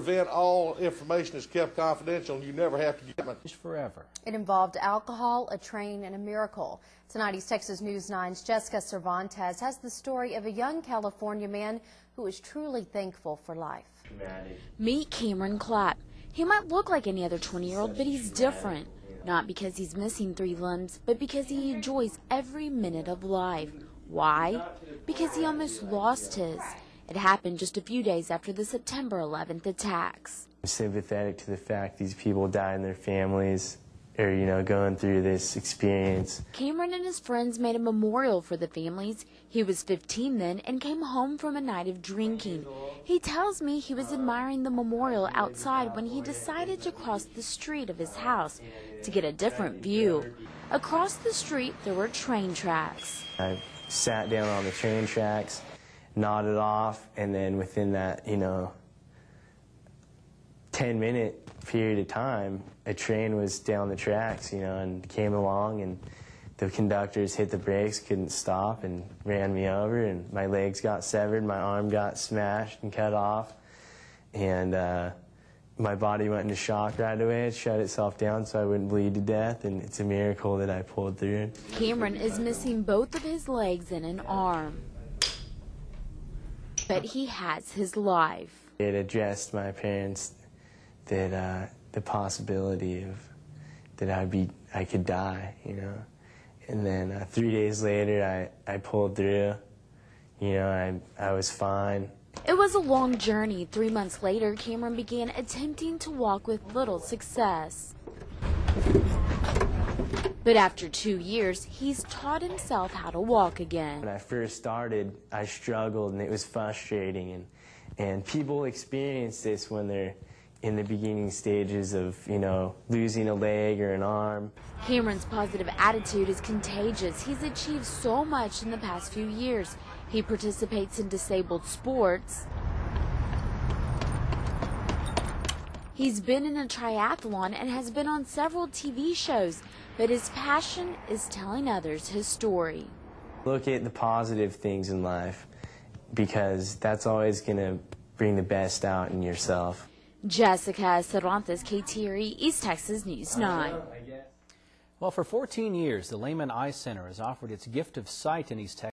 event, all information is kept confidential and you never have to get it. Forever. It involved alcohol, a train, and a miracle. Tonight, East Texas News 9's Jessica Cervantes has the story of a young California man who is truly thankful for life. Meet Cameron Clapp. He might look like any other 20-year-old, but he's different. Not because he's missing 3 limbs, but because he enjoys every minute of life. Why? Because he almost lost his. It happened just a few days after the September 11th attacks. I'm sympathetic to the fact these people died and their families are, going through this experience. Cameron and his friends made a memorial for the families. He was 15 then and came home from a night of drinking. He tells me he was admiring the memorial outside when he decided to cross the street of his house to get a different view. Across the street, there were train tracks. I sat down on the train tracks, nodded off, and then within that, 10-minute period of time, a train was down the tracks, and came along, and the conductors hit the brakes, couldn't stop, and ran me over, and my legs got severed, my arm got smashed and cut off, and my body went into shock right away. It shut itself down so I wouldn't bleed to death, and it's a miracle that I pulled through. Cameron is missing both of his legs and an arm, but he has his life. It addressed my parents that the possibility of that I could die, And then 3 days later, I pulled through. I was fine. It was a long journey. 3 months later, Cameron began attempting to walk with little success. But after 2 years, he's taught himself how to walk again. When I first started, I struggled, and it was frustrating. And people experience this when they're in the beginning stages of, losing a leg or an arm. Cameron's positive attitude is contagious. He's achieved so much in the past few years. He participates in disabled sports. He's been in a triathlon and has been on several TV shows, but his passion is telling others his story. Look at the positive things in life, because that's always going to bring the best out in yourself. Jessica Cervantes, KTRE, East Texas News 9. Well, for 14 years, the Lehman Eye Center has offered its gift of sight in East Texas.